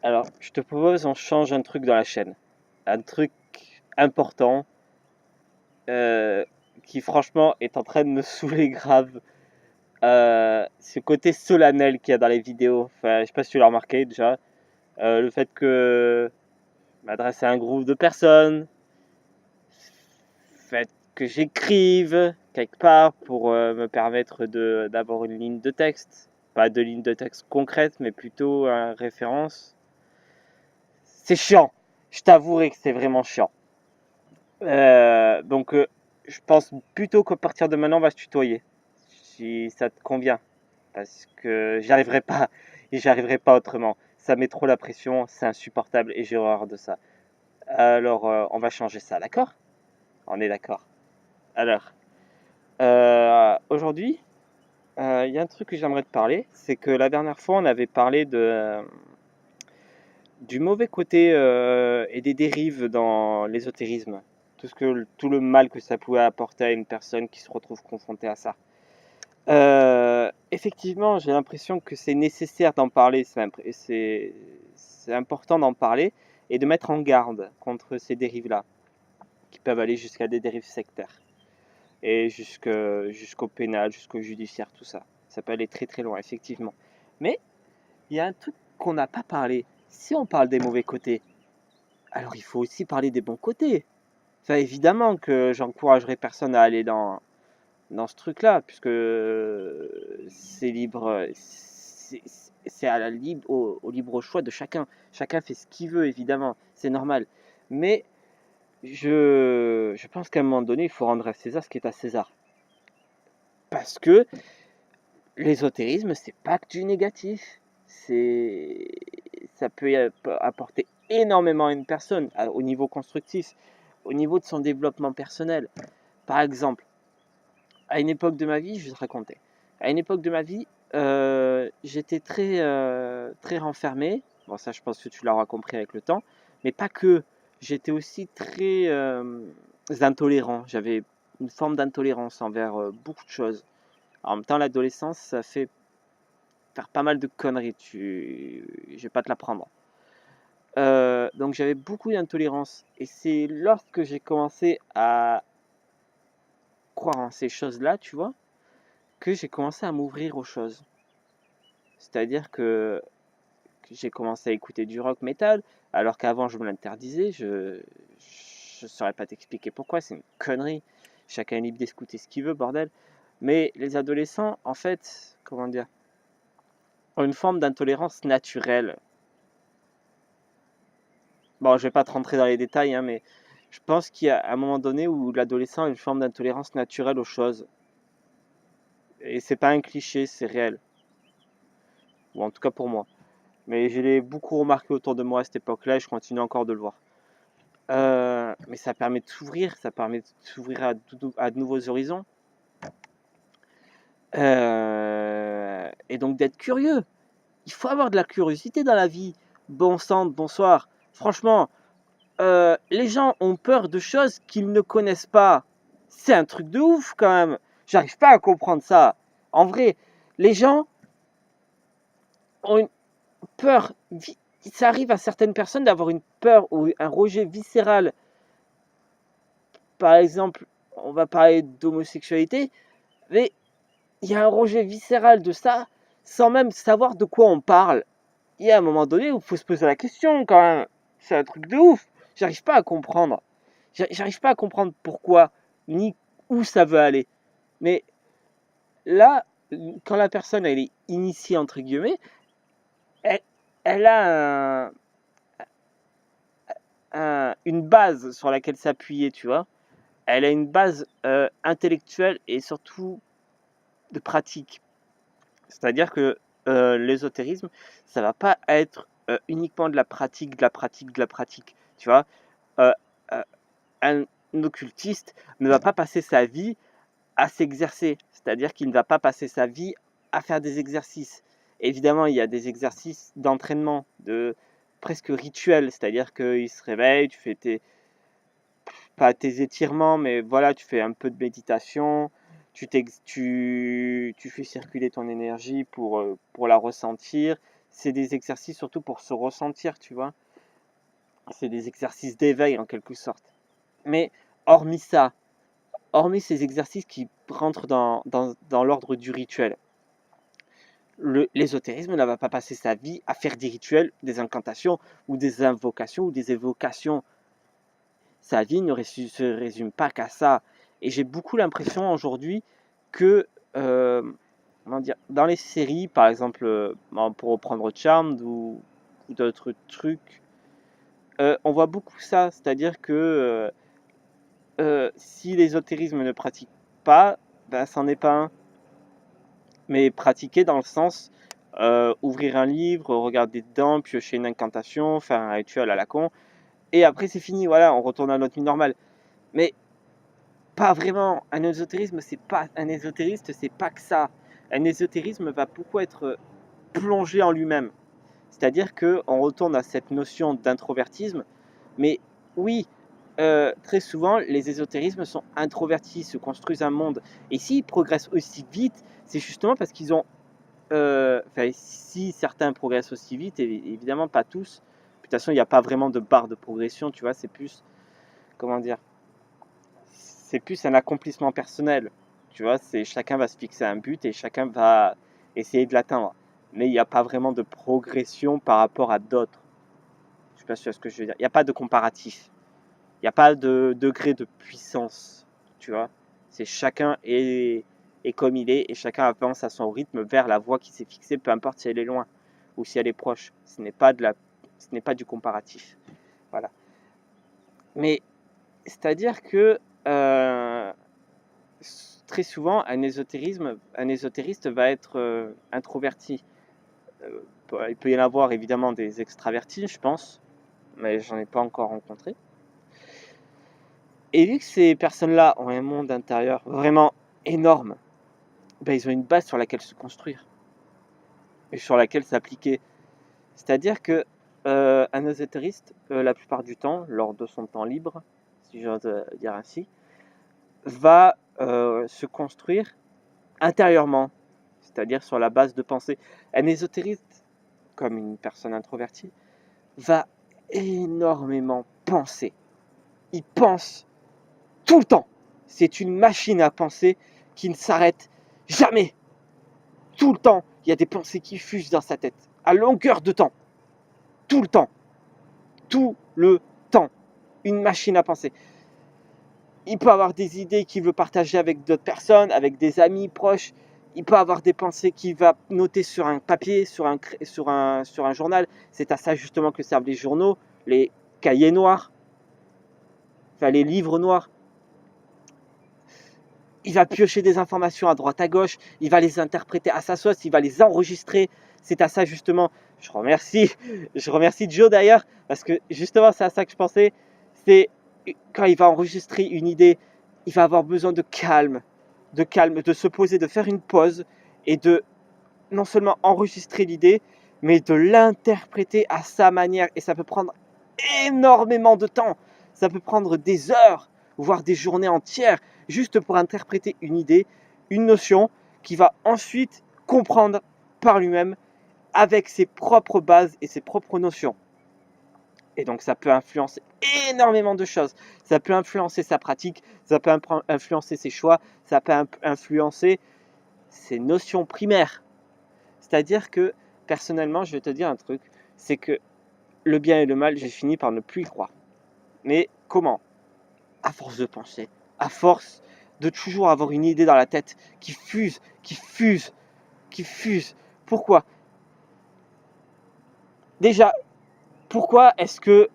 Alors, je te propose, on change un truc dans la chaîne. Un truc important euh, qui, franchement, est en train de me saouler grave. Ce côté solennel qu'il y a dans les vidéos. Enfin, je sais pas si tu l'as remarqué déjà. Le fait que je m'adresse à un groupe de personnes, le fait que j'écrive quelque part pour me permettre d'avoir une ligne de texte. Pas de ligne de texte concrète, mais plutôt une référence. C'est chiant. Je t'avouerai que c'est vraiment chiant. Donc, je pense plutôt qu'à partir de maintenant, on va se tutoyer. Si ça te convient. Parce que j'y arriverai pas autrement. Ça met trop la pression, c'est insupportable et j'ai horreur de ça. Alors, on va changer ça, d'accord? On est d'accord. Alors, aujourd'hui, il y a un truc que j'aimerais te parler. C'est que la dernière fois, on avait parlé du mauvais côté et des dérives dans l'ésotérisme. Tout le mal que ça pouvait apporter à une personne qui se retrouve confrontée à ça. Effectivement, j'ai l'impression que c'est nécessaire d'en parler, c'est important d'en parler et de mettre en garde contre ces dérives-là, qui peuvent aller jusqu'à des dérives sectaires et jusqu'au pénal, jusqu'au judiciaire, tout ça. Ça peut aller très très loin, effectivement. Mais il y a un truc qu'on n'a pas parlé. Si on parle des mauvais côtés, alors il faut aussi parler des bons côtés. Enfin, évidemment que j'encouragerai personne à aller dans ce truc-là, puisque c'est libre, c'est au libre choix de chacun. Chacun fait ce qu'il veut, évidemment, c'est normal. Mais je pense qu'à un moment donné, il faut rendre à César ce qui est à César. Parce que l'ésotérisme, c'est pas que du négatif. C'est, ça peut apporter énormément à une personne, au niveau constructif, au niveau de son développement personnel. Par exemple, à une époque de ma vie, je vais te raconter. À une époque de ma vie, j'étais très renfermé. Bon, ça, je pense que tu l'auras compris avec le temps. Mais pas que. J'étais aussi très intolérant. J'avais une forme d'intolérance envers beaucoup de choses. En même temps, l'adolescence, ça fait faire pas mal de conneries. Je vais pas te l'apprendre. Donc, j'avais beaucoup d'intolérance. Et c'est lorsque j'ai commencé à croire en ces choses-là, tu vois, que j'ai commencé à m'ouvrir aux choses. C'est-à-dire que j'ai commencé à écouter du rock metal, alors qu'avant je me l'interdisais. Je saurais pas t'expliquer pourquoi, c'est une connerie. Chacun est libre d'écouter ce qu'il veut, bordel. Mais les adolescents, en fait, comment dire, ont une forme d'intolérance naturelle. Bon, je vais pas te rentrer dans les détails, hein, mais je pense qu'il y a un moment donné où l'adolescent a une forme d'intolérance naturelle aux choses. Et c'est pas un cliché, c'est réel. Ou en tout cas pour moi. Mais je l'ai beaucoup remarqué autour de moi à cette époque-là et je continue encore de le voir. Mais ça permet de s'ouvrir, ça permet de s'ouvrir à de nouveaux horizons. Et donc d'être curieux. Il faut avoir de la curiosité dans la vie. Bon sang, bonsoir. Franchement, les gens ont peur de choses qu'ils ne connaissent pas. C'est un truc de ouf quand même. J'arrive pas à comprendre ça. En vrai, les gens ont une peur. Ça arrive à certaines personnes d'avoir une peur ou un rejet viscéral. Par exemple, on va parler d'homosexualité, mais il y a un rejet viscéral de ça sans même savoir de quoi on parle. Il y a un moment donné où il faut se poser la question quand même. C'est un truc de ouf. J'arrive pas à comprendre. J'arrive pas à comprendre pourquoi, ni où ça veut aller. Mais là, quand la personne elle est initiée, entre guillemets, elle, elle a une base sur laquelle s'appuyer, tu vois. Elle a une base intellectuelle et surtout de pratique. C'est-à-dire que l'ésotérisme, ça va pas être uniquement de la pratique, de la pratique, de la pratique. Tu vois, euh, euh, un occultiste ne va pas passer sa vie à s'exercer. C'est-à-dire qu'il ne va pas passer sa vie à faire des exercices. Évidemment, il y a des exercices d'entraînement, de presque rituels. C'est-à-dire qu'il se réveille, tu fais pas tes étirements, mais voilà, tu fais un peu de méditation, tu fais circuler ton énergie pour la ressentir. c'est des exercices surtout pour se ressentir, tu vois. C'est des exercices d'éveil en quelque sorte. Mais hormis ça, hormis ces exercices qui rentrent dans l'ordre du rituel, l'ésotérisme ne va pas passer sa vie à faire des rituels, des incantations ou des invocations ou des évocations. Sa vie ne se résume pas qu'à ça. Et j'ai beaucoup l'impression aujourd'hui que, comment dire, dans les séries, par exemple, pour reprendre Charmed ou d'autres trucs, on voit beaucoup ça. C'est-à-dire que si l'ésotérisme ne pratique pas, ben, c'en est pas un. Mais pratiquer dans le sens ouvrir un livre, regarder dedans, piocher une incantation, faire un rituel à la con, et après c'est fini, voilà, on retourne à notre vie normale. Mais pas vraiment. Un ésotériste, c'est pas que ça. Un ésotérisme va beaucoup être plongé en lui-même. C'est-à-dire qu'on retourne à cette notion d'introvertisme, mais oui, très souvent, les ésotérismes sont introvertis, se construisent un monde. Et s'ils progressent aussi vite, c'est justement parce qu'ils ont... si certains progressent aussi vite, évidemment pas tous. De toute façon, il n'y a pas vraiment de barre de progression, tu vois, c'est plus... Comment dire, c'est plus un accomplissement personnel. Tu vois, chacun va se fixer un but et chacun va essayer de l'atteindre. Mais il n'y a pas vraiment de progression par rapport à d'autres. Je ne sais pas si tu vois ce que je veux dire. Il n'y a pas de comparatif. Il n'y a pas de degré de puissance. Tu vois, c'est chacun est comme il est et chacun avance à son rythme vers la voie qui s'est fixée, peu importe si elle est loin ou si elle est proche. Ce n'est pas du comparatif. Voilà. Mais c'est-à-dire que très souvent, un ésotériste va être introverti. Il peut y en avoir évidemment des extravertis, je pense, mais j'en ai pas encore rencontré. Et vu que ces personnes-là ont un monde intérieur vraiment énorme, ben, ils ont une base sur laquelle se construire et sur laquelle s'appliquer. C'est-à-dire que un ésotériste, la plupart du temps, lors de son temps libre, si j'ose dire ainsi, va se construire intérieurement, c'est-à-dire sur la base de pensée. Un ésotériste, comme une personne introvertie, va énormément penser. Il pense tout le temps. C'est une machine à penser qui ne s'arrête jamais. Tout le temps, il y a des pensées qui fusent dans sa tête, à longueur de temps. Tout le temps. Tout le temps. Une machine à penser. Il peut avoir des idées qu'il veut partager avec d'autres personnes, avec des amis proches. Il peut avoir des pensées qu'il va noter sur un papier, sur un journal. C'est à ça justement que servent les journaux, les cahiers noirs, enfin les livres noirs. Il va piocher des informations à droite à gauche, il va les interpréter à sa sauce, il va les enregistrer. C'est à ça justement, je remercie Joe d'ailleurs, parce que justement c'est à ça que je pensais, c'est quand il va enregistrer une idée, il va avoir besoin de calme, de se poser, de faire une pause et de non seulement enregistrer l'idée, mais de l'interpréter à sa manière. Et ça peut prendre énormément de temps, ça peut prendre des heures, voire des journées entières, juste pour interpréter une idée, une notion, qu'il va ensuite comprendre par lui-même avec ses propres bases et ses propres notions. Et donc ça peut influencer énormément de choses. Ça peut influencer sa pratique, ça peut influencer ses choix, ça peut influencer ses notions primaires. C'est-à-dire que, personnellement, je vais te dire un truc, c'est que le bien et le mal, j'ai fini par ne plus y croire. Mais comment ? À force de penser, à force de toujours avoir une idée dans la tête qui fuse. Pourquoi ? Déjà, pourquoi est-ce que,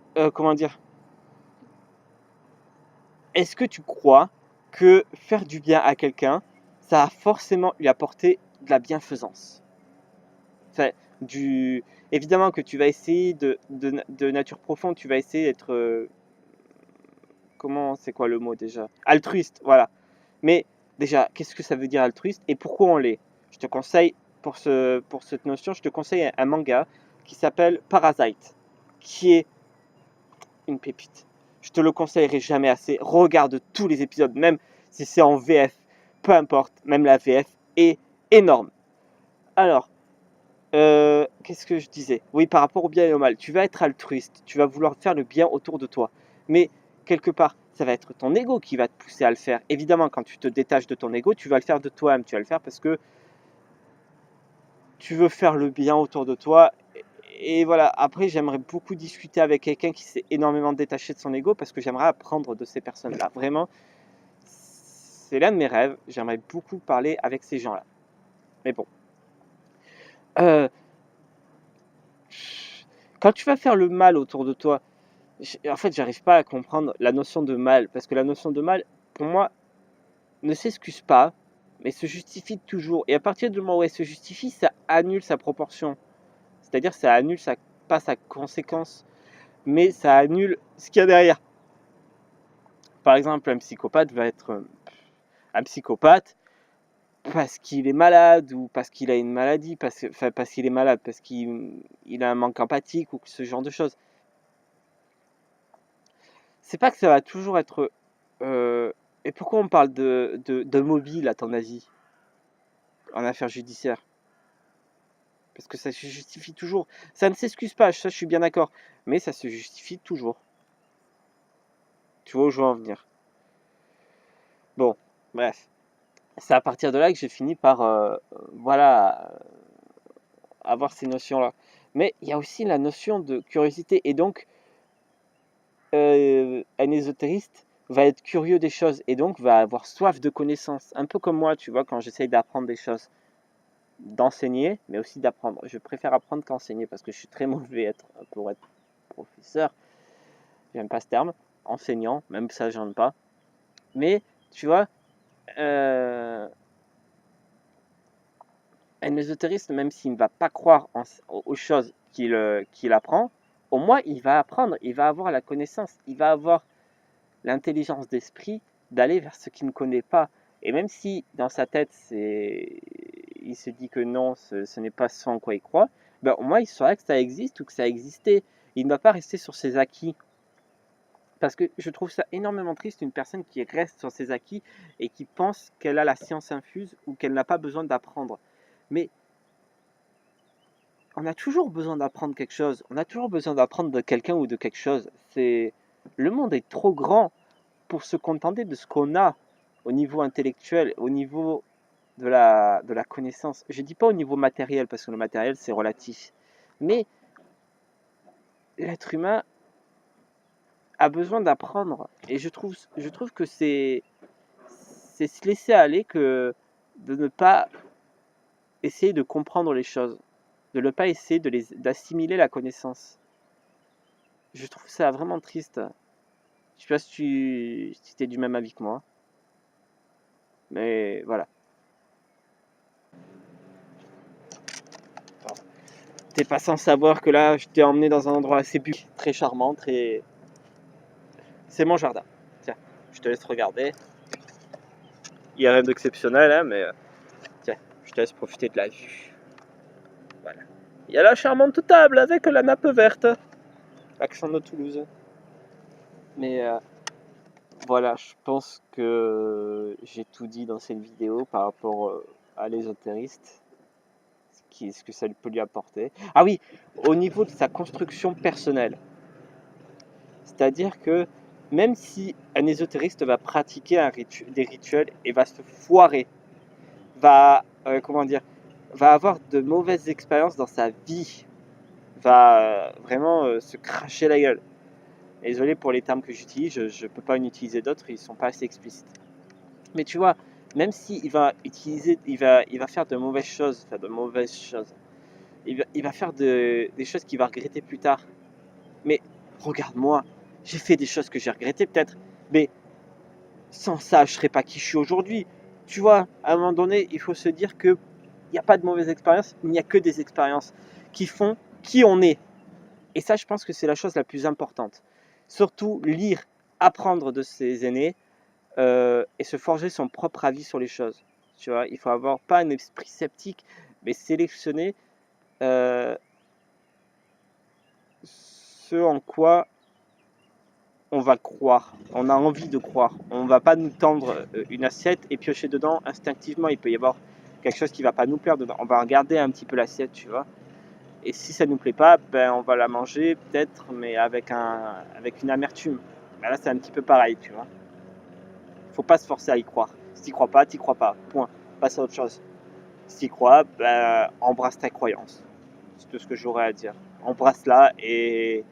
est-ce que tu crois que faire du bien à quelqu'un, ça va forcément lui apporter de la bienfaisance ? Enfin, évidemment que tu vas essayer de nature profonde, tu vas essayer d'être... c'est quoi le mot déjà ? Altruiste, voilà. Mais déjà, qu'est-ce que ça veut dire altruiste et pourquoi on l'est ? Je te conseille, pour cette notion, je te conseille un manga qui s'appelle Parasite, qui est une pépite. Je te le conseillerai jamais assez. Regarde tous les épisodes, même si c'est en VF, peu importe, même la VF est énorme. Alors, Qu'est-ce que je disais? Oui, par rapport au bien et au mal. Tu vas être altruiste, tu vas vouloir faire le bien autour de toi. Mais quelque part, ça va être ton ego qui va te pousser à le faire. Évidemment, quand tu te détaches de ton ego, tu vas le faire de toi-même. Tu vas le faire parce que tu veux faire le bien autour de toi. Et voilà, après, j'aimerais beaucoup discuter avec quelqu'un qui s'est énormément détaché de son ego parce que j'aimerais apprendre de ces personnes-là. Vraiment, c'est l'un de mes rêves. J'aimerais beaucoup parler avec ces gens-là. Mais bon. Euh, Quand tu vas faire le mal autour de toi, en fait, j'arrive pas à comprendre la notion de mal. Parce que la notion de mal, pour moi, ne s'excuse pas, mais se justifie toujours. Et à partir du moment où elle se justifie, ça annule sa proportion. C'est-à-dire, ça annule pas sa conséquence, mais ça annule ce qu'il y a derrière. Par exemple, un psychopathe va être un psychopathe parce qu'il est malade ou parce qu'il a une maladie, parce qu'il est malade, parce qu'il a un manque empathique ou ce genre de choses. C'est pas que ça va toujours être. Et pourquoi on parle de mobile à ton avis en affaires judiciaires? Parce que ça se justifie toujours. Ça ne s'excuse pas, ça je suis bien d'accord, mais ça se justifie toujours. Tu vois où je veux en venir? Bon, bref. C'est à partir de là que j'ai fini par voilà, avoir ces notions-là. Mais il y a aussi la notion de curiosité. Et donc, un ésotériste va être curieux des choses et donc va avoir soif de connaissances. Un peu comme moi, tu vois, quand j'essaye d'apprendre des choses, d'enseigner, mais aussi d'apprendre. Je préfère apprendre qu'enseigner parce que je suis très mauvais pour être professeur. J'aime pas ce terme. Enseignant, même ça, j'aime pas. Mais, tu vois, un ésotériste, même s'il ne va pas croire aux choses qu'il apprend, au moins il va apprendre, il va avoir la connaissance, il va avoir l'intelligence d'esprit d'aller vers ce qu'il ne connaît pas. Et même si dans sa tête, il se dit que non, ce n'est pas ce en quoi il croit, ben, au moins il saura que ça existe ou que ça a existé. Il ne va pas rester sur ses acquis. Parce que je trouve ça énormément triste, une personne qui reste sur ses acquis et qui pense qu'elle a la science infuse ou qu'elle n'a pas besoin d'apprendre. Mais on a toujours besoin d'apprendre quelque chose. On a toujours besoin d'apprendre de quelqu'un ou de quelque chose. Le monde est trop grand pour se contenter de ce qu'on a au niveau intellectuel, au niveau de la connaissance. Je ne dis pas au niveau matériel, parce que le matériel, c'est relatif. Mais l'être humain a besoin d'apprendre. Et je trouve que c'est se laisser aller que de ne pas essayer de comprendre les choses, de ne pas essayer d'assimiler la connaissance. Je trouve ça vraiment triste. Je sais pas si tu es du même avis que moi, mais voilà. T'es pas sans savoir que là, je t'ai emmené dans un endroit assez très charmant, très. C'est mon jardin. Tiens, je te laisse regarder. Il n'y a rien d'exceptionnel, hein, mais tiens, je te laisse profiter de la vue. Voilà. Il y a la charmante table avec la nappe verte. Accent de Toulouse. Mais voilà, je pense que j'ai tout dit dans cette vidéo par rapport à l'ésotériste. Ce que ça peut lui apporter. Ah oui, au niveau de sa construction personnelle. C'est-à-dire que même si un ésotériste va pratiquer des rituels et va se foirer, va, comment dire, va avoir de mauvaises expériences dans sa vie, va vraiment se cracher la gueule. Désolé pour les termes que j'utilise, je ne peux pas en utiliser d'autres, ils ne sont pas assez explicites. Mais tu vois, même s'il va utiliser, il va faire de mauvaises choses, il va faire des choses qu'il va regretter plus tard. Mais regarde-moi, j'ai fait des choses que j'ai regrettées peut-être, mais sans ça, je ne serais pas qui je suis aujourd'hui. Tu vois, à un moment donné, il faut se dire qu'il n'y a pas de mauvaises expériences, il n'y a que des expériences qui font qui on est. Et ça, je pense que c'est la chose la plus importante. Surtout lire, apprendre de ses aînés et se forger son propre avis sur les choses. Tu vois, il faut avoir pas un esprit sceptique, mais sélectionner ce en quoi on va croire, on a envie de croire. On ne va pas nous tendre une assiette et piocher dedans instinctivement. Il peut y avoir quelque chose qui ne va pas nous plaire dedans. On va regarder un petit peu l'assiette, tu vois. Et si ça nous plaît pas, ben on va la manger peut-être, mais avec une amertume. Ben là, c'est un petit peu pareil, tu vois. Faut pas se forcer à y croire. Si t'y crois pas, t'y crois pas. Point. Passe à autre chose. Si t'y crois, ben embrasse ta croyance. C'est tout ce que j'aurais à dire. Embrasse-la et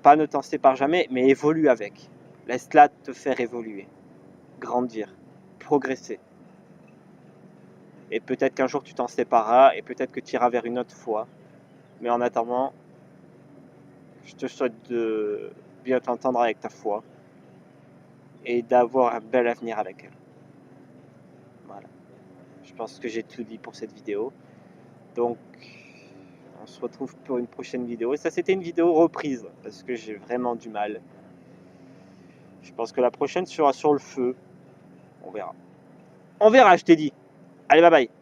pas ne t'en sépare jamais, mais évolue avec. Laisse-la te faire évoluer, grandir, progresser. Et peut-être qu'un jour tu t'en sépareras et peut-être que tu iras vers une autre foi. Mais en attendant, je te souhaite de bien t'entendre avec ta foi et d'avoir un bel avenir avec elle. Voilà. Je pense que j'ai tout dit pour cette vidéo. Donc, on se retrouve pour une prochaine vidéo. Et ça, c'était une vidéo reprise parce que j'ai vraiment du mal. Je pense que la prochaine sera sur le feu. On verra. On verra, je t'ai dit. Allez, bye bye.